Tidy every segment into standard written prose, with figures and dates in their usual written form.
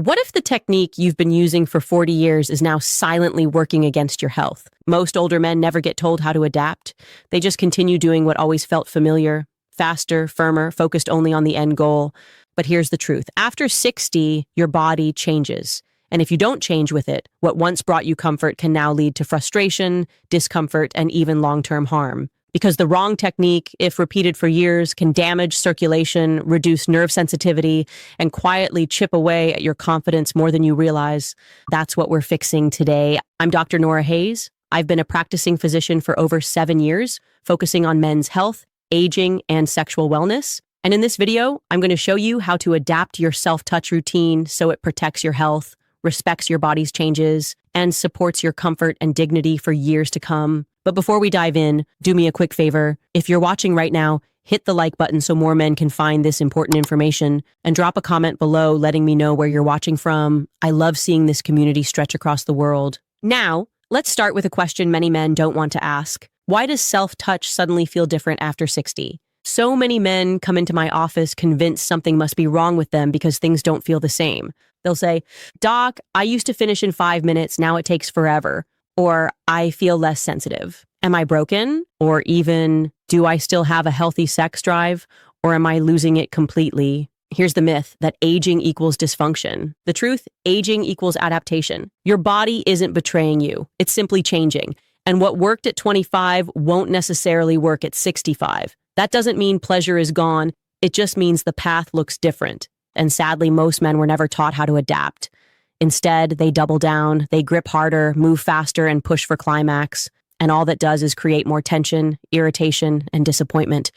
What if the technique you've been using for 40 years is now silently working against your health? Most older men never get told how to adapt. They just continue doing what always felt familiar, faster, firmer, focused only on the end goal. But here's the truth. After 60, your body changes. And if you don't change with it, what once brought you comfort can now lead to frustration, discomfort, and even long-term harm. Because the wrong technique, if repeated for years, can damage circulation, reduce nerve sensitivity, and quietly chip away at your confidence more than you realize. That's what we're fixing today. I'm Dr. Nora Hayes. I've been a practicing physician for over 7 years, focusing on men's health, aging, and sexual wellness. And in this video, I'm going to show you how to adapt your self-touch routine so it protects your health, respects your body's changes, and supports your comfort and dignity for years to come. But before we dive in, do me a quick favor. If you're watching right now, hit the like button so more men can find this important information, and drop a comment below letting me know where you're watching from. I love seeing this community stretch across the world. Now, let's start with a question many men don't want to ask. Why does self-touch suddenly feel different after 60? So many men come into my office convinced something must be wrong with them because things don't feel the same. They'll say, "Doc, I used to finish in 5 minutes, now it takes forever." Or, "I feel less sensitive. Am I broken?" Or even, "Do I still have a healthy sex drive? Or am I losing it completely?" Here's the myth that aging equals dysfunction. The truth, aging equals adaptation. Your body isn't betraying you. It's simply changing. And what worked at 25 won't necessarily work at 65. That doesn't mean pleasure is gone. It just means the path looks different. And sadly, most men were never taught how to adapt. Instead, they double down, they grip harder, move faster, and push for climax. And all that does is create more tension, irritation, and disappointment.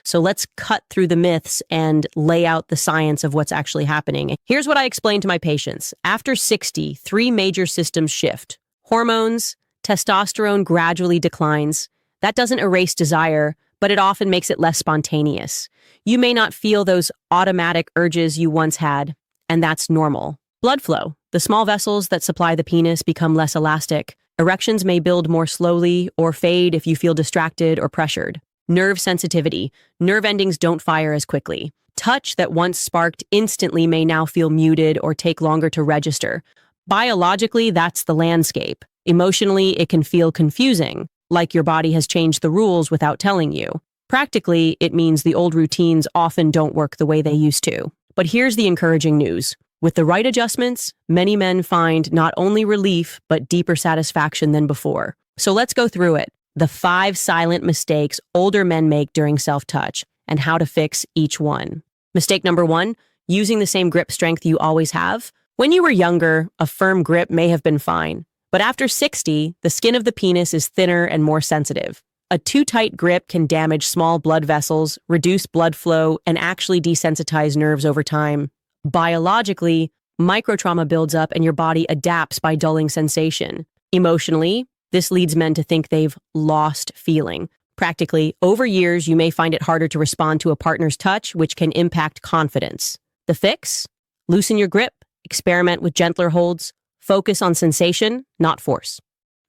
So let's cut through the myths and lay out the science of what's actually happening. Here's what I explain to my patients. After 60, 3 major systems shift. Hormones, testosterone gradually declines. That doesn't erase desire, but it often makes it less spontaneous. You may not feel those automatic urges you once had, and that's normal. Blood flow. The small vessels that supply the penis become less elastic. Erections may build more slowly or fade if you feel distracted or pressured. Nerve sensitivity. Nerve endings don't fire as quickly. Touch that once sparked instantly may now feel muted or take longer to register. Biologically, that's the landscape. Emotionally, it can feel confusing, like your body has changed the rules without telling you. Practically, it means the old routines often don't work the way they used to. But here's the encouraging news. With the right adjustments, many men find not only relief, but deeper satisfaction than before. So let's go through it. The 5 silent mistakes older men make during self-touch and how to fix each one. Mistake number 1, using the same grip strength you always have. When you were younger, a firm grip may have been fine. But after 60, the skin of the penis is thinner and more sensitive. A too tight grip can damage small blood vessels, reduce blood flow, and actually desensitize nerves over time. Biologically, microtrauma builds up and your body adapts by dulling sensation. Emotionally, this leads men to think they've lost feeling. Practically, over years, you may find it harder to respond to a partner's touch, which can impact confidence. The fix? Loosen your grip, experiment with gentler holds, focus on sensation, not force.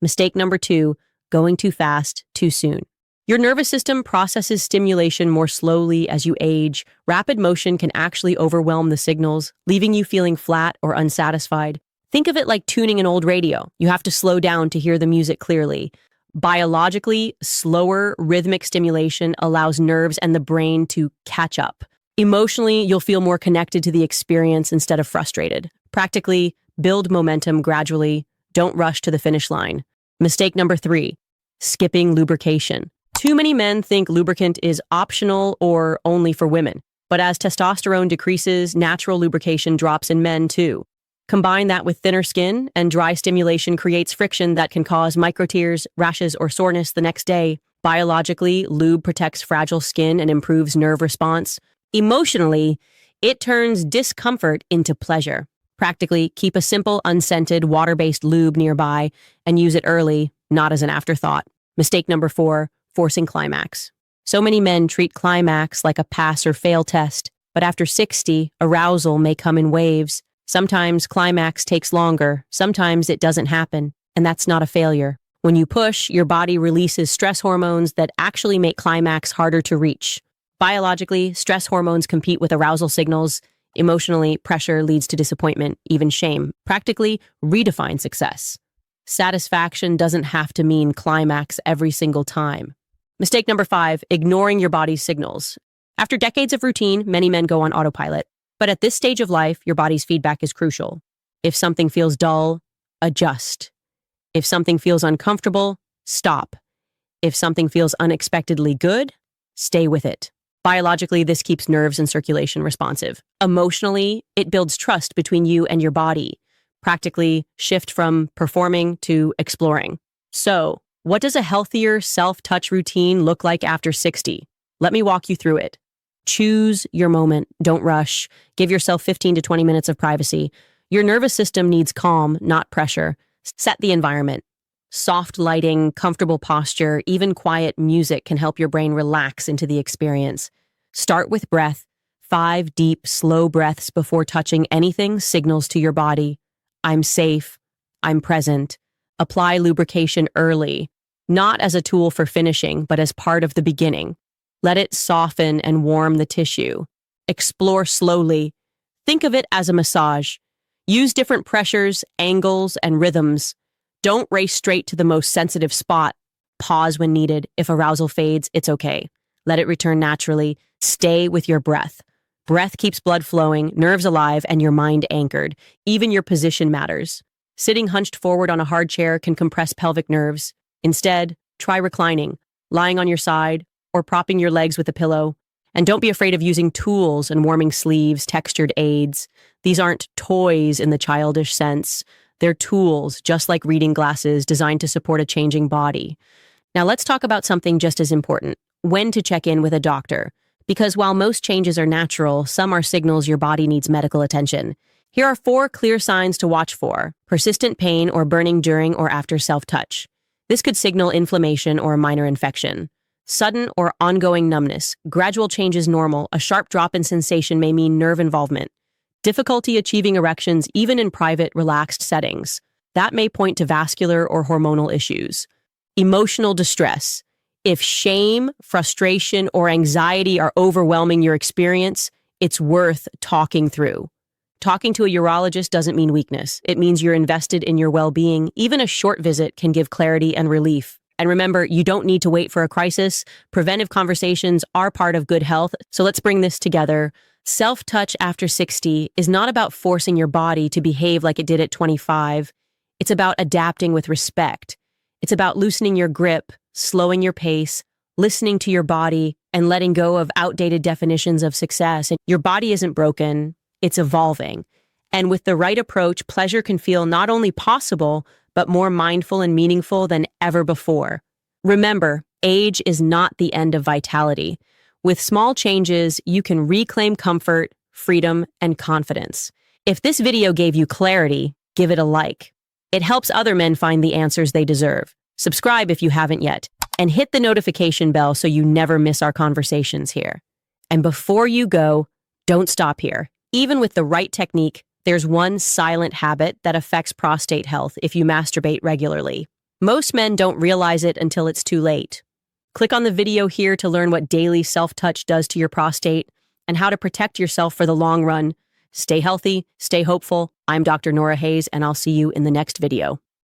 Mistake number 2, going too fast, too soon. Your nervous system processes stimulation more slowly as you age. Rapid motion can actually overwhelm the signals, leaving you feeling flat or unsatisfied. Think of it like tuning an old radio. You have to slow down to hear the music clearly. Biologically, slower, rhythmic stimulation allows nerves and the brain to catch up. Emotionally, you'll feel more connected to the experience instead of frustrated. Practically, build momentum gradually. Don't rush to the finish line. Mistake number 3, skipping lubrication. Too many men think lubricant is optional or only for women. But as testosterone decreases, natural lubrication drops in men too. Combine that with thinner skin, and dry stimulation creates friction that can cause microtears, rashes, or soreness the next day. Biologically, lube protects fragile skin and improves nerve response. Emotionally, it turns discomfort into pleasure. Practically, keep a simple, unscented, water-based lube nearby and use it early, not as an afterthought. Mistake number 4, forcing climax. So many men treat climax like a pass or fail test, but after 60, arousal may come in waves. Sometimes climax takes longer, sometimes it doesn't happen, and that's not a failure. When you push, your body releases stress hormones that actually make climax harder to reach. Biologically, stress hormones compete with arousal signals. Emotionally, pressure leads to disappointment, even shame. Practically, redefine success. Satisfaction doesn't have to mean climax every single time. Mistake number 5, ignoring your body's signals. After decades of routine, many men go on autopilot. But at this stage of life, your body's feedback is crucial. If something feels dull, adjust. If something feels uncomfortable, stop. If something feels unexpectedly good, stay with it. Biologically, this keeps nerves and circulation responsive. Emotionally, it builds trust between you and your body. Practically, shift from performing to exploring. So, what does a healthier self-touch routine look like after 60? Let me walk you through it. Choose your moment. Don't rush. Give yourself 15 to 20 minutes of privacy. Your nervous system needs calm, not pressure. Set the environment. Soft lighting, comfortable posture, even quiet music can help your brain relax into the experience. Start with breath. 5 deep, slow breaths before touching anything signals to your body. I'm safe. I'm present. Apply lubrication early, not as a tool for finishing, but as part of the beginning. Let it soften and warm the tissue. Explore slowly. Think of it as a massage. Use different pressures, angles, and rhythms. Don't race straight to the most sensitive spot. Pause when needed. If arousal fades, it's okay. Let it return naturally. Stay with your breath. Breath keeps blood flowing, nerves alive, and your mind anchored. Even your position matters. Sitting hunched forward on a hard chair can compress pelvic nerves. Instead, try reclining, lying on your side, or propping your legs with a pillow. And don't be afraid of using tools and warming sleeves, textured aids. These aren't toys in the childish sense. They're tools, just like reading glasses, designed to support a changing body. Now let's talk about something just as important: when to check in with a doctor. Because while most changes are natural, some are signals your body needs medical attention. Here are 4 clear signs to watch for: persistent pain or burning during or after self-touch. This could signal inflammation or a minor infection. Sudden or ongoing numbness. Gradual change is normal. A sharp drop in sensation may mean nerve involvement. Difficulty achieving erections even in private, relaxed settings. That may point to vascular or hormonal issues. Emotional distress. If shame, frustration, or anxiety are overwhelming your experience, it's worth talking through. Talking to a urologist doesn't mean weakness. It means you're invested in your well-being. Even a short visit can give clarity and relief. And remember, you don't need to wait for a crisis. Preventive conversations are part of good health. So let's bring this together. Self-touch after 60 is not about forcing your body to behave like it did at 25. It's about adapting with respect. It's about loosening your grip, slowing your pace, listening to your body, and letting go of outdated definitions of success. And your body isn't broken, it's evolving. And with the right approach, pleasure can feel not only possible, but more mindful and meaningful than ever before. Remember, age is not the end of vitality. With small changes, you can reclaim comfort, freedom, and confidence. If this video gave you clarity, give it a like. It helps other men find the answers they deserve. Subscribe if you haven't yet, and hit the notification bell so you never miss our conversations here. And before you go, don't stop here. Even with the right technique, there's one silent habit that affects prostate health if you masturbate regularly. Most men don't realize it until it's too late. Click on the video here to learn what daily self-touch does to your prostate and how to protect yourself for the long run. Stay healthy, stay hopeful. I'm Dr. Nora Hayes, and I'll see you in the next video.